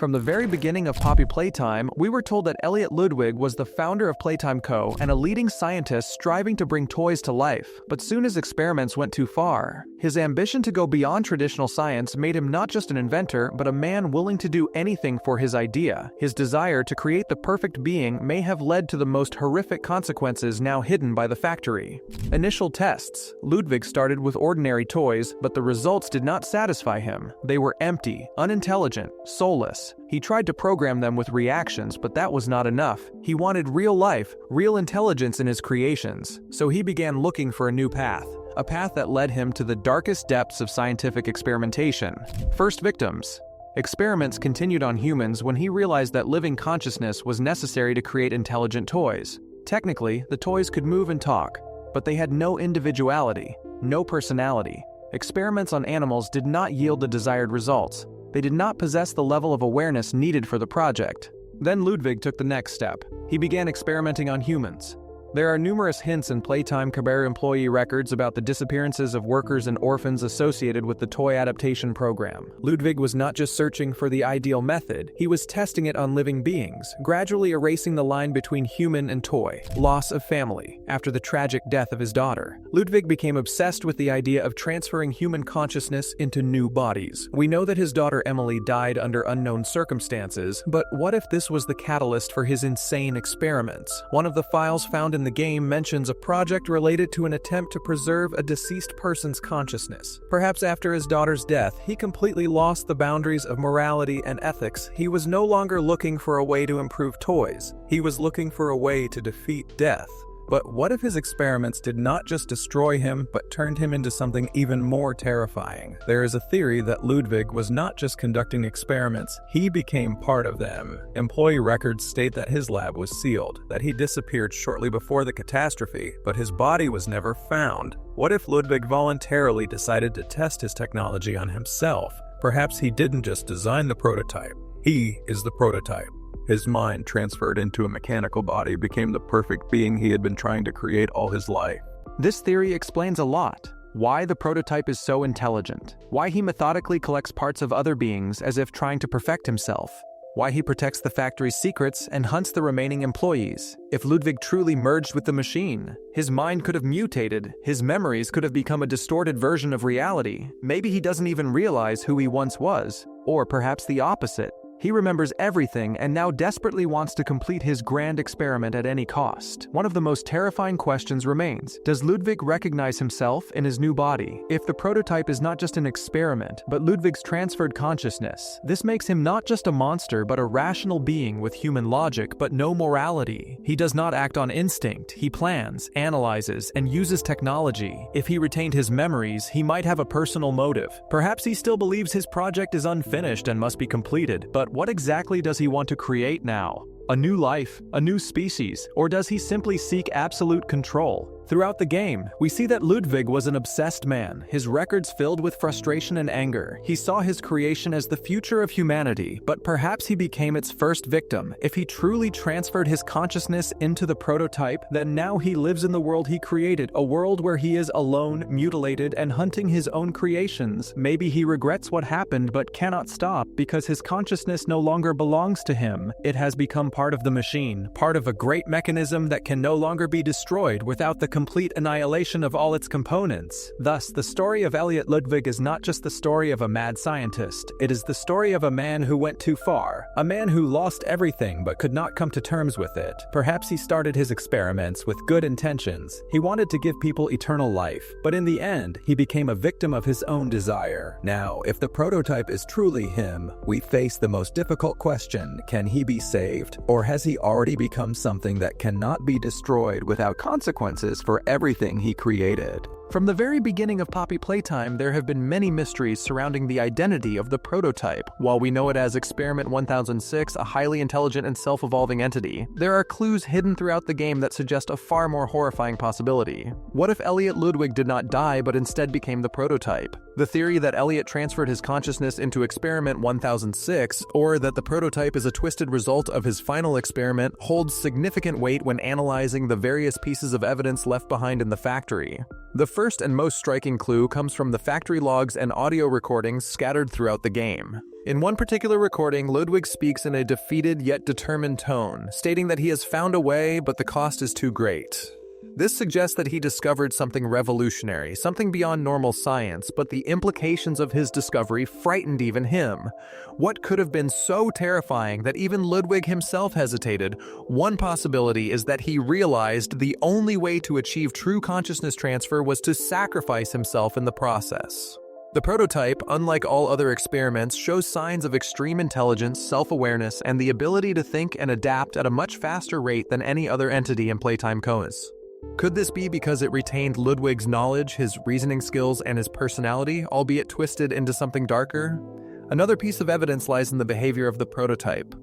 From the very beginning of Poppy Playtime, we were told that Elliot Ludwig was the founder of Playtime Co. and a leading scientist striving to bring toys to life. But soon his experiments went too far. His ambition to go beyond traditional science made him not just an inventor, but a man willing to do anything for his idea. His desire to create the perfect being may have led to the most horrific consequences now hidden by the factory. Initial tests. Ludwig started with ordinary toys, but the results did not satisfy him. They were empty, unintelligent, soulless. He tried to program them with reactions, but that was not enough. He wanted real life, real intelligence in his creations. So he began looking for a new path. A path that led him to the darkest depths of scientific experimentation. First victims. Experiments continued on humans when he realized that living consciousness was necessary to create intelligent toys. Technically, the toys could move and talk, but they had no individuality, no personality. Experiments on animals did not yield the desired results. They did not possess the level of awareness needed for the project. Then Ludwig took the next step. He began experimenting on humans. There are numerous hints in Playtime Cabaret employee records about the disappearances of workers and orphans associated with the toy adaptation program. Ludwig was not just searching for the ideal method, he was testing it on living beings, gradually erasing the line between human and toy. Loss of family. After the tragic death of his daughter, Ludwig became obsessed with the idea of transferring human consciousness into new bodies. We know that his daughter Emily died under unknown circumstances, but what if this was the catalyst for his insane experiments? One of the files found in the game mentions a project related to an attempt to preserve a deceased person's consciousness. Perhaps after his daughter's death, he completely lost the boundaries of morality and ethics. He was no longer looking for a way to improve toys. He was looking for a way to defeat death. But what if his experiments did not just destroy him, but turned him into something even more terrifying? There is a theory that Ludwig was not just conducting experiments, he became part of them. Employee records state that his lab was sealed, that he disappeared shortly before the catastrophe, but his body was never found. What if Ludwig voluntarily decided to test his technology on himself? Perhaps he didn't just design the prototype, he is the prototype. His mind, transferred into a mechanical body, became the perfect being he had been trying to create all his life. This theory explains a lot. Why the prototype is so intelligent. Why he methodically collects parts of other beings as if trying to perfect himself. Why he protects the factory's secrets and hunts the remaining employees. If Ludwig truly merged with the machine, his mind could have mutated, his memories could have become a distorted version of reality. Maybe he doesn't even realize who he once was, or perhaps the opposite. He remembers everything and now desperately wants to complete his grand experiment at any cost. One of the most terrifying questions remains. Does Ludwig recognize himself in his new body? If the prototype is not just an experiment, but Ludwig's transferred consciousness, this makes him not just a monster but a rational being with human logic but no morality. He does not act on instinct. He plans, analyzes, and uses technology. If he retained his memories, he might have a personal motive. Perhaps he still believes his project is unfinished and must be completed, but what exactly does he want to create now? A new life, a new species, or does he simply seek absolute control? Throughout the game, we see that Ludwig was an obsessed man, his records filled with frustration and anger. He saw his creation as the future of humanity, but perhaps he became its first victim. If he truly transferred his consciousness into the prototype, then now he lives in the world he created, a world where he is alone, mutilated, and hunting his own creations. Maybe he regrets what happened but cannot stop because his consciousness no longer belongs to him. It has become part of the machine, part of a great mechanism that can no longer be destroyed without the complete annihilation of all its components. Thus, the story of Elliot Ludwig is not just the story of a mad scientist, it is the story of a man who went too far, a man who lost everything but could not come to terms with it. Perhaps he started his experiments with good intentions. He wanted to give people eternal life, but in the end, he became a victim of his own desire. Now, if the prototype is truly him, we face the most difficult question: can he be saved? Or has he already become something that cannot be destroyed without consequences for everything he created? From the very beginning of Poppy Playtime, there have been many mysteries surrounding the identity of the prototype. While we know it as Experiment 1006, a highly intelligent and self-evolving entity, there are clues hidden throughout the game that suggest a far more horrifying possibility. What if Elliot Ludwig did not die but instead became the prototype? The theory that Elliot transferred his consciousness into Experiment 1006, or that the prototype is a twisted result of his final experiment, holds significant weight when analyzing the various pieces of evidence left behind in the factory. The first and most striking clue comes from the factory logs and audio recordings scattered throughout the game. In one particular recording, Ludwig speaks in a defeated yet determined tone, stating that he has found a way, but the cost is too great. This suggests that he discovered something revolutionary, something beyond normal science, but the implications of his discovery frightened even him. What could have been so terrifying that even Ludwig himself hesitated? One possibility is that he realized the only way to achieve true consciousness transfer was to sacrifice himself in the process. The prototype, unlike all other experiments, shows signs of extreme intelligence, self-awareness, and the ability to think and adapt at a much faster rate than any other entity in Playtime Co's. Could this be because it retained Ludwig's knowledge, his reasoning skills, and his personality, albeit twisted into something darker? Another piece of evidence lies in the behavior of the prototype.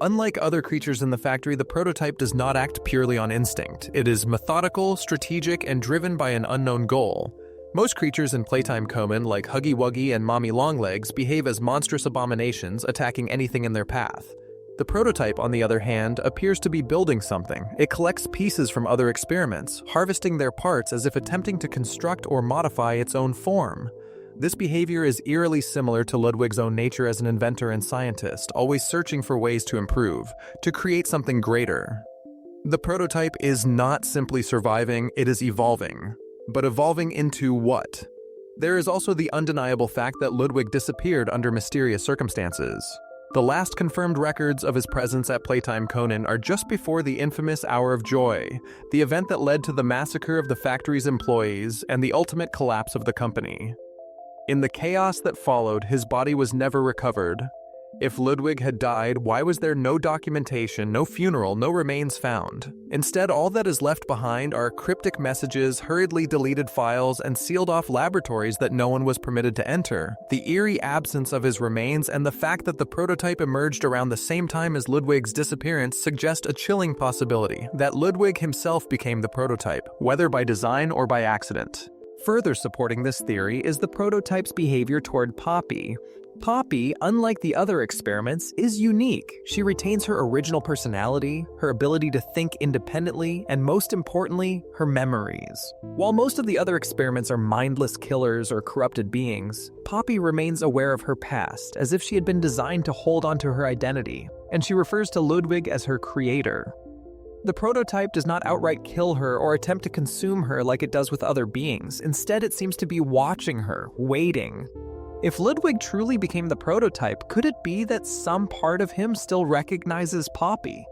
Unlike other creatures in the factory, the prototype does not act purely on instinct. It is methodical, strategic, and driven by an unknown goal. Most creatures in Playtime Common, like Huggy Wuggy and Mommy Longlegs, behave as monstrous abominations, attacking anything in their path. The prototype, on the other hand, appears to be building something. It collects pieces from other experiments, harvesting their parts as if attempting to construct or modify its own form. This behavior is eerily similar to Ludwig's own nature as an inventor and scientist, always searching for ways to improve, to create something greater. The prototype is not simply surviving, it is evolving. But evolving into what? There is also the undeniable fact that Ludwig disappeared under mysterious circumstances. The last confirmed records of his presence at Playtime Conan are just before the infamous Hour of Joy, the event that led to the massacre of the factory's employees and the ultimate collapse of the company. In the chaos that followed, his body was never recovered. If Ludwig had died, why was there no documentation, no funeral, no remains found? Instead, all that is left behind are cryptic messages, hurriedly deleted files, and sealed-off laboratories that no one was permitted to enter. The eerie absence of his remains and the fact that the prototype emerged around the same time as Ludwig's disappearance suggest a chilling possibility, that Ludwig himself became the prototype, whether by design or by accident. Further supporting this theory is the prototype's behavior toward Poppy. Poppy, unlike the other experiments, is unique. She retains her original personality, her ability to think independently, and most importantly, her memories. While most of the other experiments are mindless killers or corrupted beings, Poppy remains aware of her past, as if she had been designed to hold onto her identity, and she refers to Ludwig as her creator. The prototype does not outright kill her or attempt to consume her like it does with other beings. Instead, it seems to be watching her, waiting. If Ludwig truly became the prototype, could it be that some part of him still recognizes Poppy?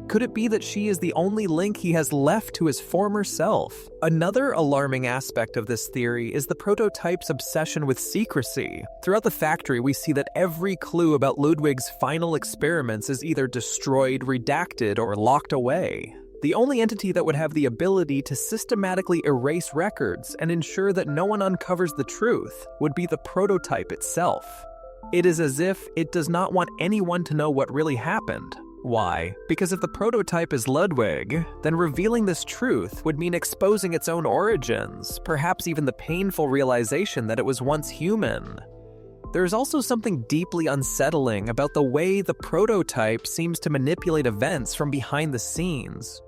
Could it be that she is the only link he has left to his former self? Another alarming aspect of this theory is the prototype's obsession with secrecy. Throughout the factory, we see that every clue about Ludwig's final experiments is either destroyed, redacted, or locked away. The only entity that would have the ability to systematically erase records and ensure that no one uncovers the truth would be the prototype itself. It is as if it does not want anyone to know what really happened. Why? Because if the prototype is Ludwig, then revealing this truth would mean exposing its own origins, perhaps even the painful realization that it was once human. There is also something deeply unsettling about the way the prototype seems to manipulate events from behind the scenes.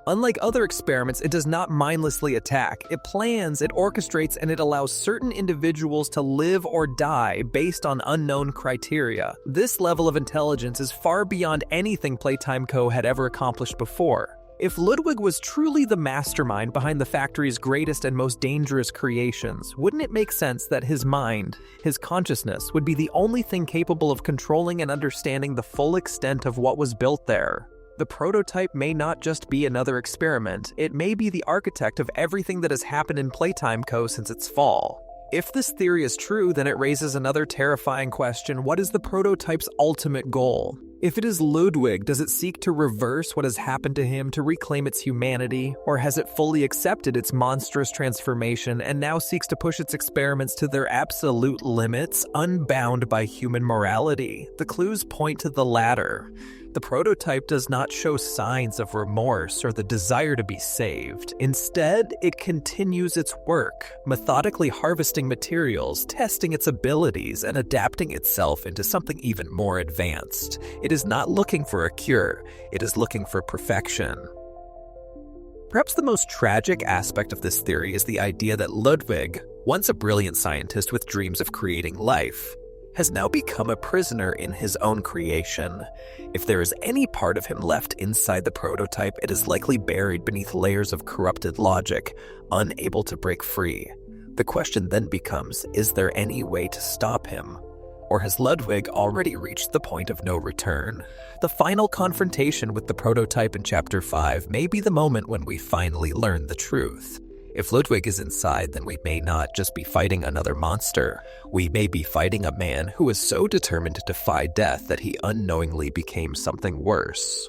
Unlike other experiments, it does not mindlessly attack. It plans, it orchestrates, and it allows certain individuals to live or die based on unknown criteria. This level of intelligence is far beyond anything Playtime Co. had ever accomplished before. If Ludwig was truly the mastermind behind the factory's greatest and most dangerous creations, wouldn't it make sense that his mind, his consciousness, would be the only thing capable of controlling and understanding the full extent of what was built there? The prototype may not just be another experiment, it may be the architect of everything that has happened in Playtime Co. since its fall. If this theory is true, then it raises another terrifying question: what is the prototype's ultimate goal? If it is Ludwig, does it seek to reverse what has happened to him to reclaim its humanity, or has it fully accepted its monstrous transformation and now seeks to push its experiments to their absolute limits, unbound by human morality? The clues point to the latter. The prototype does not show signs of remorse or the desire to be saved. Instead, it continues its work, methodically harvesting materials, testing its abilities, and adapting itself into something even more advanced. It is not looking for a cure, it is looking for perfection. Perhaps the most tragic aspect of this theory is the idea that Ludwig, once a brilliant scientist with dreams of creating life, has now become a prisoner in his own creation. If there is any part of him left inside the prototype, it is likely buried beneath layers of corrupted logic, unable to break free. The question then becomes, is there any way to stop him? Or has Ludwig already reached the point of no return? The final confrontation with the prototype in Chapter 5 may be the moment when we finally learn the truth. If Ludwig is inside, then we may not just be fighting another monster. We may be fighting a man who is so determined to defy death that he unknowingly became something worse.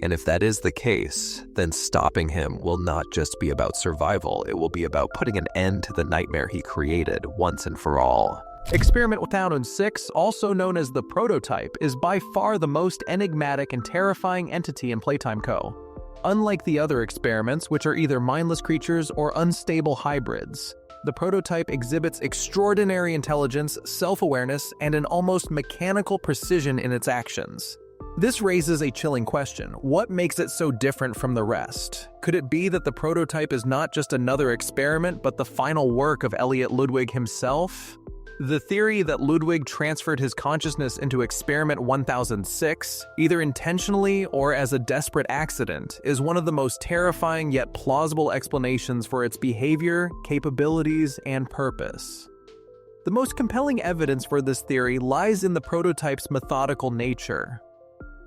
And if that is the case, then stopping him will not just be about survival, it will be about putting an end to the nightmare he created once and for all. Experiment 1006, also known as the prototype, is by far the most enigmatic and terrifying entity in Playtime Co. Unlike the other experiments, which are either mindless creatures or unstable hybrids, the prototype exhibits extraordinary intelligence, self-awareness, and an almost mechanical precision in its actions. This raises a chilling question. What makes it so different from the rest? Could it be that the prototype is not just another experiment, but the final work of Elliot Ludwig himself? The theory that Ludwig transferred his consciousness into Experiment 1006, either intentionally or as a desperate accident, is one of the most terrifying yet plausible explanations for its behavior, capabilities, and purpose. The most compelling evidence for this theory lies in the prototype's methodical nature.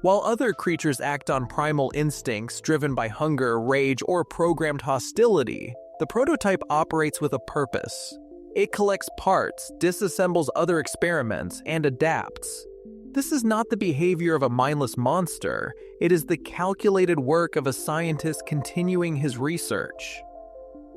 While other creatures act on primal instincts driven by hunger, rage, or programmed hostility, the prototype operates with a purpose. It collects parts, disassembles other experiments, and adapts. This is not the behavior of a mindless monster, it is the calculated work of a scientist continuing his research.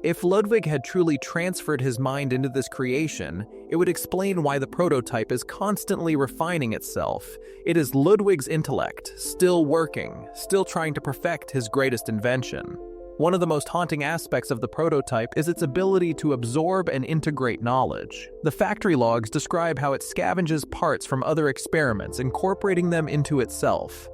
If Ludwig had truly transferred his mind into this creation, it would explain why the prototype is constantly refining itself. It is Ludwig's intellect, still working, still trying to perfect his greatest invention. One of the most haunting aspects of the prototype is its ability to absorb and integrate knowledge. The factory logs describe how it scavenges parts from other experiments, incorporating them into itself.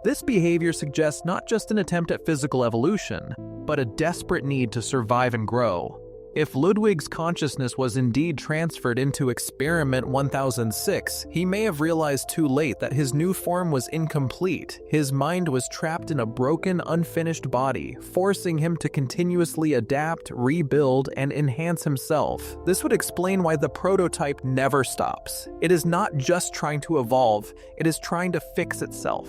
This behavior suggests not just an attempt at physical evolution, but a desperate need to survive and grow. If Ludwig's consciousness was indeed transferred into Experiment 1006, he may have realized too late that his new form was incomplete. His mind was trapped in a broken, unfinished body, forcing him to continuously adapt, rebuild, and enhance himself. This would explain why the prototype never stops. It is not just trying to evolve, it is trying to fix itself.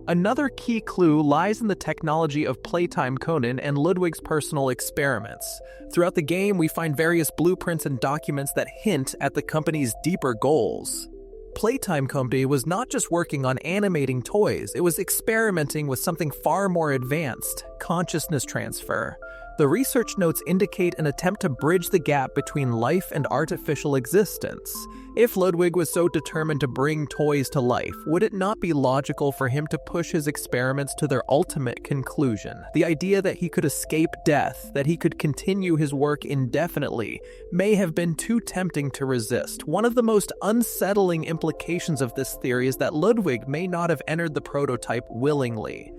Another key clue lies in the technology of Playtime Conan and Ludwig's personal experiments. Throughout the game, we find various blueprints and documents that hint at the company's deeper goals. Playtime Company was not just working on animating toys, it was experimenting with something far more advanced: consciousness transfer. The research notes indicate an attempt to bridge the gap between life and artificial existence. If Ludwig was so determined to bring toys to life, would it not be logical for him to push his experiments to their ultimate conclusion? The idea that he could escape death, that he could continue his work indefinitely, may have been too tempting to resist. One of the most unsettling implications of this theory is that Ludwig may not have entered the prototype willingly.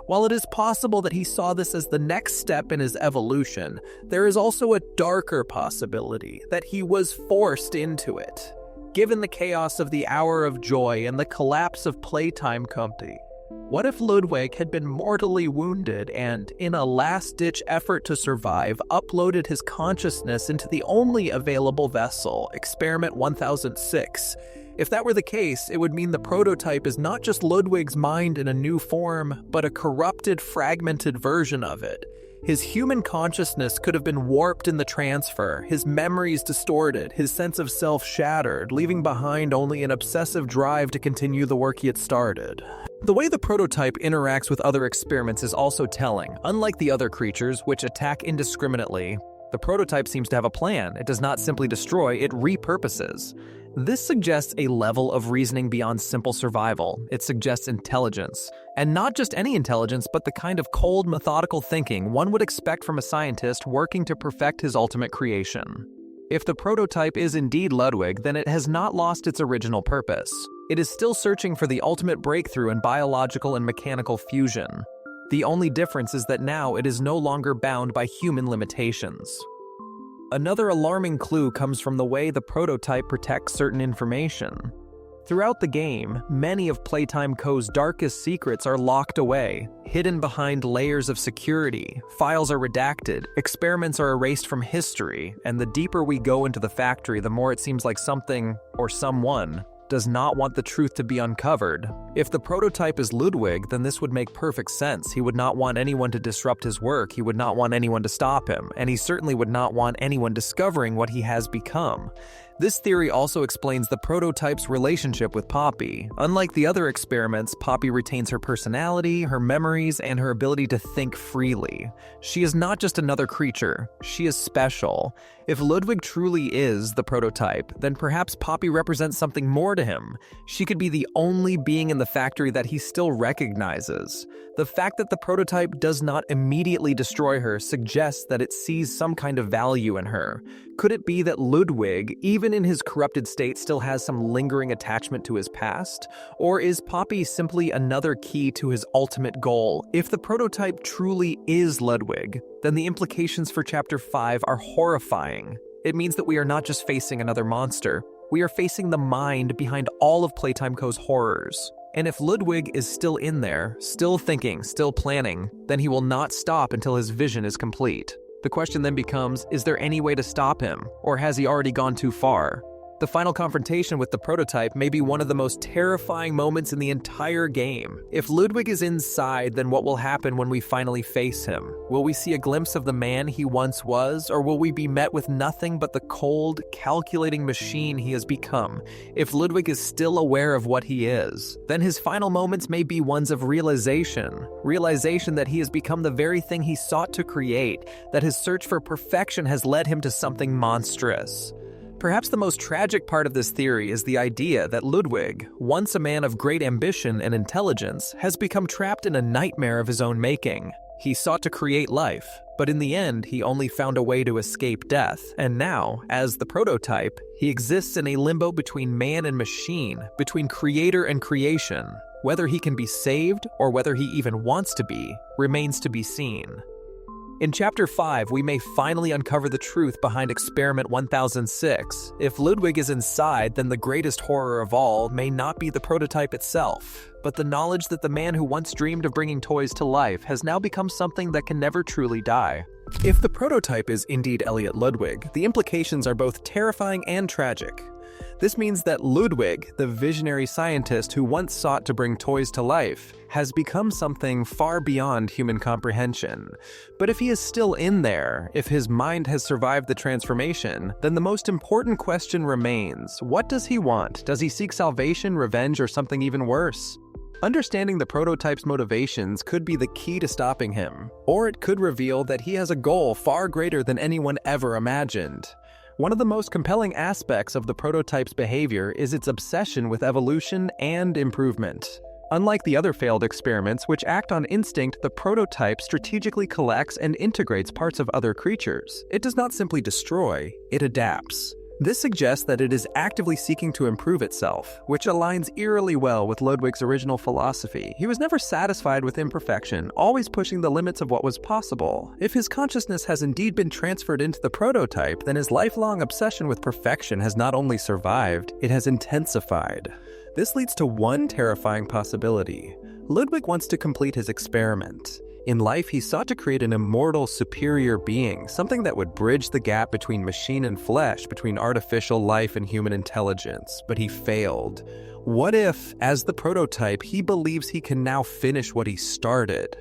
While it is possible that he saw this as the next step in his evolution, there is also a darker possibility that he was forced into it. Given the chaos of the Hour of Joy and the collapse of Playtime Company, what if Ludwig had been mortally wounded and, in a last-ditch effort to survive, uploaded his consciousness into the only available vessel, Experiment 1006? If that were the case, it would mean the prototype is not just Ludwig's mind in a new form, but a corrupted, fragmented version of it. His human consciousness could have been warped in the transfer, his memories distorted, his sense of self shattered, leaving behind only an obsessive drive to continue the work he had started. The way the prototype interacts with other experiments is also telling. Unlike the other creatures, which attack indiscriminately, the prototype seems to have a plan. It does not simply destroy, it repurposes. This suggests a level of reasoning beyond simple survival. It suggests intelligence. And not just any intelligence, but the kind of cold, methodical thinking one would expect from a scientist working to perfect his ultimate creation. If the prototype is indeed Ludwig, then it has not lost its original purpose. It is still searching for the ultimate breakthrough in biological and mechanical fusion. The only difference is that now it is no longer bound by human limitations. Another alarming clue comes from the way the prototype protects certain information. Throughout the game, many of Playtime Co.'s darkest secrets are locked away, hidden behind layers of security, files are redacted, experiments are erased from history, and the deeper we go into the factory, the more it seems like something, or someone, does not want the truth to be uncovered. If the prototype is Ludwig, then this would make perfect sense. He would not want anyone to disrupt his work, he would not want anyone to stop him, and he certainly would not want anyone discovering what he has become. This theory also explains the prototype's relationship with Poppy. Unlike the other experiments, Poppy retains her personality, her memories, and her ability to think freely. She is not just another creature, she is special. If Ludwig truly is the prototype, then perhaps Poppy represents something more to him. She could be the only being in the factory that he still recognizes. The fact that the prototype does not immediately destroy her suggests that it sees some kind of value in her. Could it be that Ludwig, even in his corrupted state, still has some lingering attachment to his past? Or is Poppy simply another key to his ultimate goal? If the prototype truly is Ludwig, then the implications for Chapter 5 are horrifying. It means that we are not just facing another monster, we are facing the mind behind all of Playtime Co.'s horrors. And if Ludwig is still in there, still thinking, still planning, then he will not stop until his vision is complete. The question then becomes, is there any way to stop him, or has he already gone too far? The final confrontation with the prototype may be one of the most terrifying moments in the entire game. If Ludwig is inside, then what will happen when we finally face him? Will we see a glimpse of the man he once was, or will we be met with nothing but the cold, calculating machine he has become? If Ludwig is still aware of what he is, then his final moments may be ones of realization that he has become the very thing he sought to create, that his search for perfection has led him to something monstrous. Perhaps the most tragic part of this theory is the idea that Ludwig, once a man of great ambition and intelligence, has become trapped in a nightmare of his own making. He sought to create life, but in the end, he only found a way to escape death. And now, as the prototype, he exists in a limbo between man and machine, between creator and creation. Whether he can be saved, or whether he even wants to be, remains to be seen. In Chapter 5, we may finally uncover the truth behind Experiment 1006. If Ludwig is inside, then the greatest horror of all may not be the prototype itself, but the knowledge that the man who once dreamed of bringing toys to life has now become something that can never truly die. If the prototype is indeed Elliot Ludwig, the implications are both terrifying and tragic. This means that Ludwig, the visionary scientist who once sought to bring toys to life, has become something far beyond human comprehension. But if he is still in there, if his mind has survived the transformation, then the most important question remains: what does he want? Does he seek salvation, revenge, or something even worse? Understanding the prototype's motivations could be the key to stopping him, or it could reveal that he has a goal far greater than anyone ever imagined. One of the most compelling aspects of the prototype's behavior is its obsession with evolution and improvement. Unlike the other failed experiments, which act on instinct, the prototype strategically collects and integrates parts of other creatures. It does not simply destroy, it adapts. This suggests that it is actively seeking to improve itself, which aligns eerily well with Ludwig's original philosophy. He was never satisfied with imperfection, always pushing the limits of what was possible. If his consciousness has indeed been transferred into the prototype, then his lifelong obsession with perfection has not only survived, it has intensified. This leads to one terrifying possibility. Ludwig wants to complete his experiment. In life, he sought to create an immortal, superior being, something that would bridge the gap between machine and flesh, between artificial life and human intelligence, but he failed. What if, as the prototype, he believes he can now finish what he started?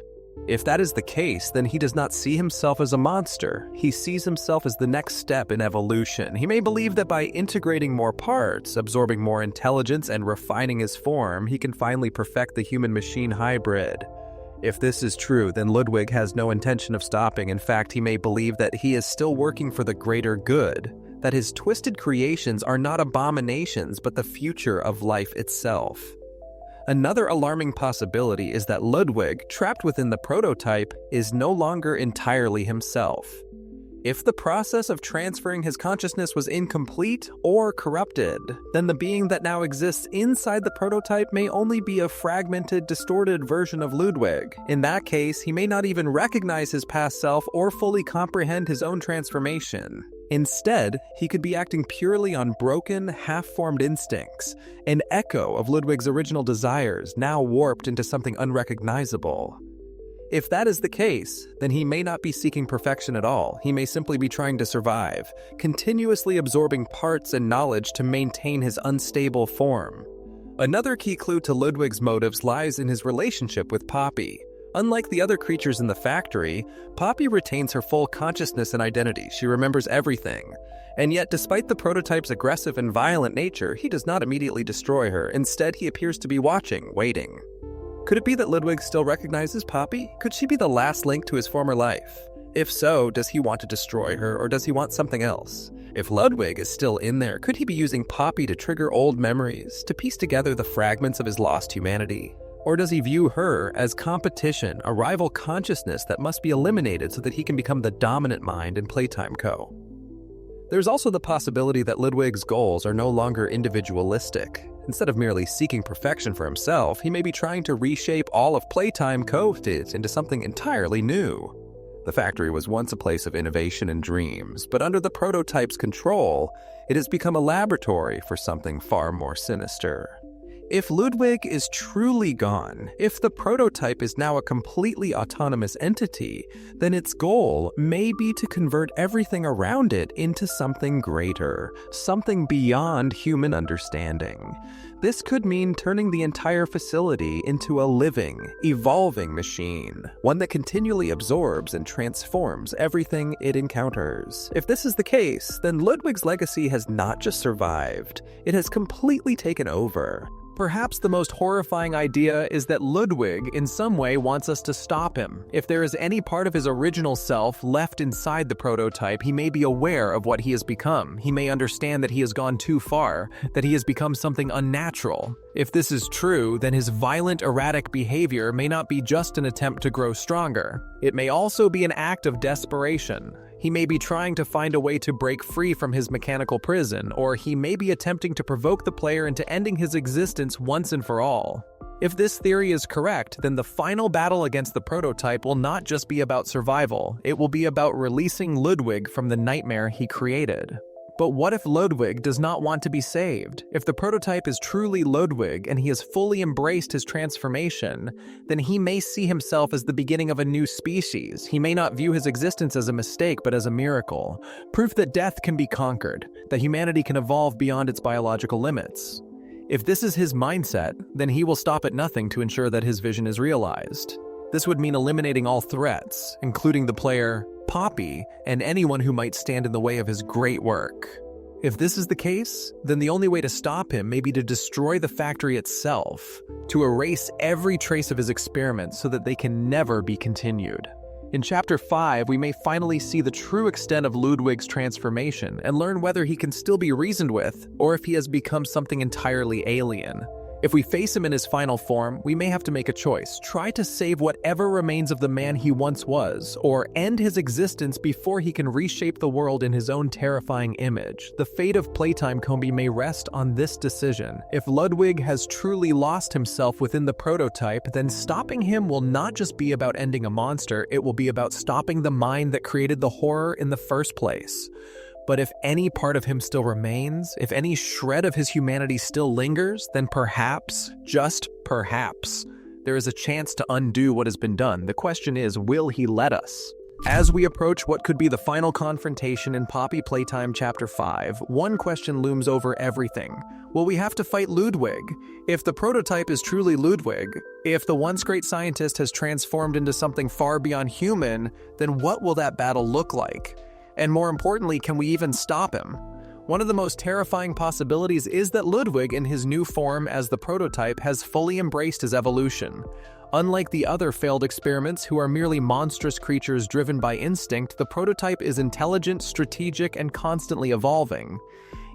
If that is the case, then he does not see himself as a monster. He sees himself as the next step in evolution. He may believe that by integrating more parts, absorbing more intelligence, and refining his form, he can finally perfect the human-machine hybrid. If this is true, then Ludwig has no intention of stopping. In fact, he may believe that he is still working for the greater good, that his twisted creations are not abominations, but the future of life itself. Another alarming possibility is that Ludwig, trapped within the prototype, is no longer entirely himself. If the process of transferring his consciousness was incomplete or corrupted, then the being that now exists inside the prototype may only be a fragmented, distorted version of Ludwig. In that case, he may not even recognize his past self or fully comprehend his own transformation. Instead, he could be acting purely on broken, half-formed instincts, an echo of Ludwig's original desires now warped into something unrecognizable. If that is the case, then he may not be seeking perfection at all. He may simply be trying to survive, continuously absorbing parts and knowledge to maintain his unstable form. Another key clue to Ludwig's motives lies in his relationship with Poppy. Unlike the other creatures in the factory, Poppy retains her full consciousness and identity. She remembers everything. And yet, despite the prototype's aggressive and violent nature, he does not immediately destroy her. Instead, he appears to be watching, waiting. Could it be that Ludwig still recognizes Poppy? Could she be the last link to his former life? If so, does he want to destroy her, or does he want something else? If Ludwig is still in there, could he be using Poppy to trigger old memories, to piece together the fragments of his lost humanity? Or does he view her as competition, a rival consciousness that must be eliminated so that he can become the dominant mind in Playtime Co.? There's also the possibility that Ludwig's goals are no longer individualistic. Instead of merely seeking perfection for himself, he may be trying to reshape all of Playtime Co. into something entirely new. The factory was once a place of innovation and dreams, but under the prototype's control, it has become a laboratory for something far more sinister. If Ludwig is truly gone, if the prototype is now a completely autonomous entity, then its goal may be to convert everything around it into something greater, something beyond human understanding. This could mean turning the entire facility into a living, evolving machine, one that continually absorbs and transforms everything it encounters. If this is the case, then Ludwig's legacy has not just survived, it has completely taken over. Perhaps the most horrifying idea is that Ludwig in some way wants us to stop him. If there is any part of his original self left inside the prototype, he may be aware of what he has become. He may understand that he has gone too far, that he has become something unnatural. If this is true, then his violent, erratic behavior may not be just an attempt to grow stronger. It may also be an act of desperation. He may be trying to find a way to break free from his mechanical prison, or he may be attempting to provoke the player into ending his existence once and for all. If this theory is correct, then the final battle against the prototype will not just be about survival, it will be about releasing Ludwig from the nightmare he created. But what if Ludwig does not want to be saved? If the prototype is truly Ludwig and he has fully embraced his transformation, then he may see himself as the beginning of a new species. He may not view his existence as a mistake, but as a miracle. Proof that death can be conquered, that humanity can evolve beyond its biological limits. If this is his mindset, then he will stop at nothing to ensure that his vision is realized. This would mean eliminating all threats, including the player, Poppy, and anyone who might stand in the way of his great work. If this is the case, then the only way to stop him may be to destroy the factory itself, to erase every trace of his experiments so that they can never be continued. In Chapter 5, we may finally see the true extent of Ludwig's transformation and learn whether he can still be reasoned with, or if he has become something entirely alien. If we face him in his final form, we may have to make a choice. Try to save whatever remains of the man he once was, or end his existence before he can reshape the world in his own terrifying image. The fate of Playtime Co. may rest on this decision. If Ludwig has truly lost himself within the prototype, then stopping him will not just be about ending a monster, it will be about stopping the mind that created the horror in the first place. But if any part of him still remains, if any shred of his humanity still lingers, then perhaps, just perhaps, there is a chance to undo what has been done. The question is, will he let us? As we approach what could be the final confrontation in Poppy Playtime Chapter 5, one question looms over everything. Will we have to fight Ludwig? If the prototype is truly Ludwig, if the once great scientist has transformed into something far beyond human, then what will that battle look like? And more importantly, can we even stop him? One of the most terrifying possibilities is that Ludwig, in his new form as the prototype, has fully embraced his evolution. Unlike the other failed experiments, who are merely monstrous creatures driven by instinct, the prototype is intelligent, strategic, and constantly evolving.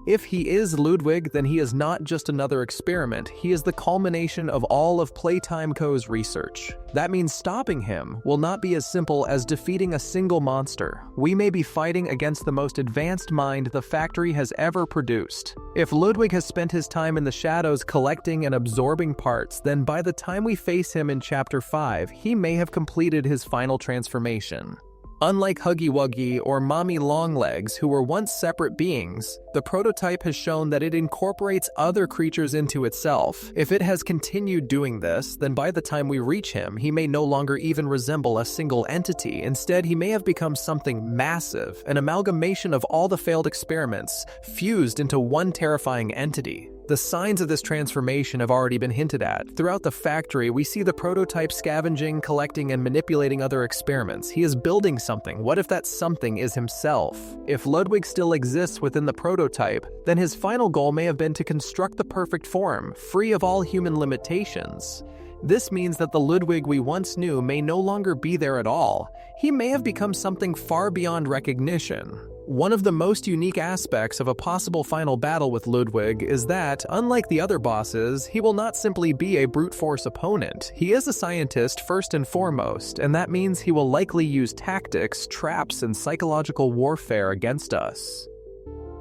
If he is Ludwig, then he is not just another experiment, he is the culmination of all of Playtime Co.'s research. That means stopping him will not be as simple as defeating a single monster. We may be fighting against the most advanced mind the factory has ever produced. If Ludwig has spent his time in the shadows collecting and absorbing parts, then by the time we face him in Chapter 5, he may have completed his final transformation. Unlike Huggy Wuggy or Mommy Longlegs, who were once separate beings, the prototype has shown that it incorporates other creatures into itself. If it has continued doing this, then by the time we reach him, he may no longer even resemble a single entity. Instead, he may have become something massive, an amalgamation of all the failed experiments, fused into one terrifying entity. The signs of this transformation have already been hinted at. Throughout the factory, we see the prototype scavenging, collecting, and manipulating other experiments. He is building something. What if that something is himself? If Ludwig still exists within the prototype, then his final goal may have been to construct the perfect form, free of all human limitations. This means that the Ludwig we once knew may no longer be there at all. He may have become something far beyond recognition. One of the most unique aspects of a possible final battle with Ludwig is that, unlike the other bosses, he will not simply be a brute force opponent. He is a scientist first and foremost, and that means he will likely use tactics, traps, and psychological warfare against us.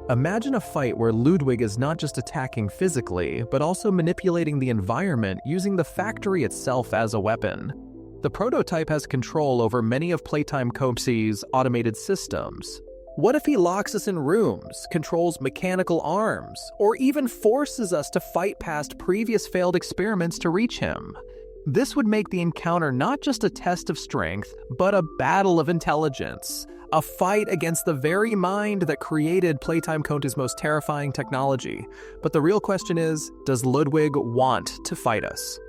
Imagine a fight where Ludwig is not just attacking physically, but also manipulating the environment using the factory itself as a weapon. The prototype has control over many of Playtime Co's automated systems. What if he locks us in rooms, controls mechanical arms, or even forces us to fight past previous failed experiments to reach him? This would make the encounter not just a test of strength, but a battle of intelligence, a fight against the very mind that created Playtime Co's most terrifying technology. But the real question is, does Ludwig want to fight us?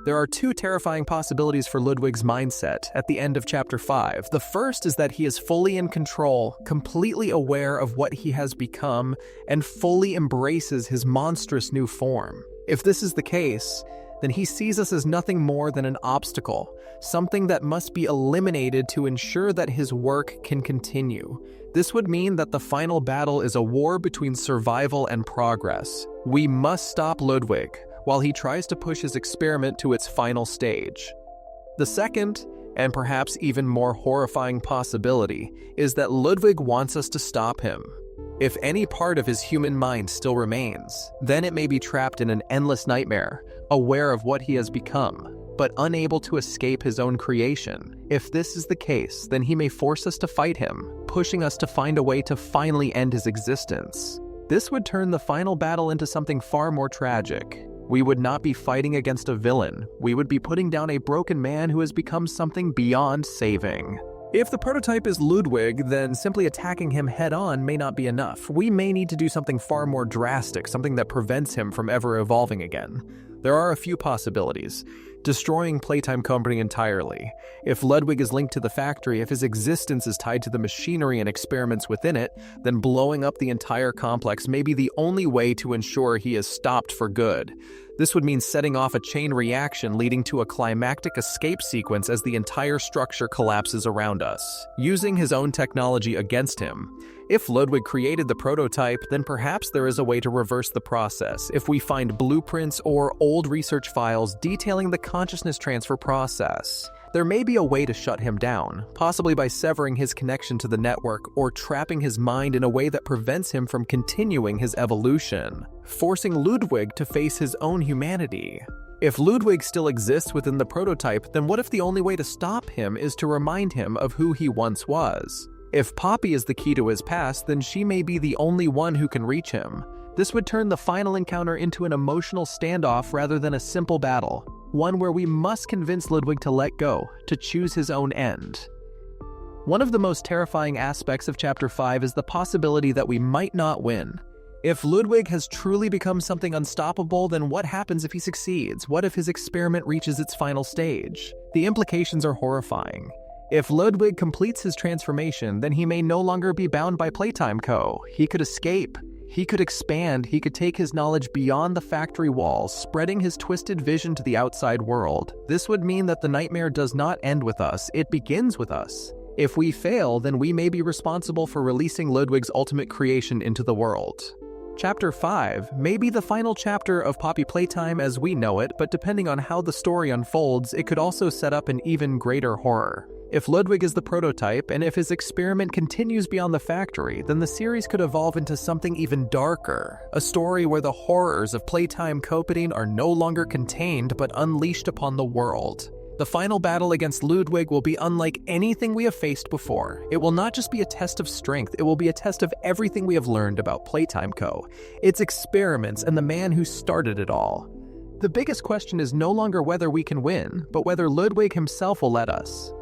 There are two terrifying possibilities for Ludwig's mindset at the end of Chapter 5. The first is that he is fully in control, completely aware of what he has become, and fully embraces his monstrous new form. If this is the case, then he sees us as nothing more than an obstacle, something that must be eliminated to ensure that his work can continue. This would mean that the final battle is a war between survival and progress. We must stop Ludwig while he tries to push his experiment to its final stage. The second, and perhaps even more horrifying possibility, is that Ludwig wants us to stop him. If any part of his human mind still remains, then it may be trapped in an endless nightmare, aware of what he has become, but unable to escape his own creation. If this is the case, then he may force us to fight him, pushing us to find a way to finally end his existence. This would turn the final battle into something far more tragic. We would not be fighting against a villain. We would be putting down a broken man who has become something beyond saving. If the prototype is Ludwig, then simply attacking him head-on may not be enough. We may need to do something far more drastic, something that prevents him from ever evolving again. There are a few possibilities. Destroying Playtime Company entirely. If Ludwig is linked to the factory, if his existence is tied to the machinery and experiments within it, then blowing up the entire complex may be the only way to ensure he is stopped for good. This would mean setting off a chain reaction leading to a climactic escape sequence as the entire structure collapses around us, using his own technology against him. If Ludwig created the prototype, then perhaps there is a way to reverse the process if we find blueprints or old research files detailing the consciousness transfer process. There may be a way to shut him down, possibly by severing his connection to the network or trapping his mind in a way that prevents him from continuing his evolution, forcing Ludwig to face his own humanity. If Ludwig still exists within the prototype, then what if the only way to stop him is to remind him of who he once was? If Poppy is the key to his past, then she may be the only one who can reach him. This would turn the final encounter into an emotional standoff rather than a simple battle, one where we must convince Ludwig to let go, to choose his own end. One of the most terrifying aspects of Chapter 5 is the possibility that we might not win. If Ludwig has truly become something unstoppable, then what happens if he succeeds? What if his experiment reaches its final stage? The implications are horrifying. If Ludwig completes his transformation, then he may no longer be bound by Playtime Co. He could escape. He could expand. He could take his knowledge beyond the factory walls, spreading his twisted vision to the outside world. This would mean that the nightmare does not end with us. It begins with us. If we fail, then we may be responsible for releasing Ludwig's ultimate creation into the world. Chapter 5 may be the final chapter of Poppy Playtime as we know it, but depending on how the story unfolds, it could also set up an even greater horror. If Ludwig is the prototype, and if his experiment continues beyond the factory, then the series could evolve into something even darker. A story where the horrors of Playtime Copeting are no longer contained but unleashed upon the world. The final battle against Ludwig will be unlike anything we have faced before. It will not just be a test of strength, it will be a test of everything we have learned about Playtime Co., its experiments, and the man who started it all. The biggest question is no longer whether we can win, but whether Ludwig himself will let us.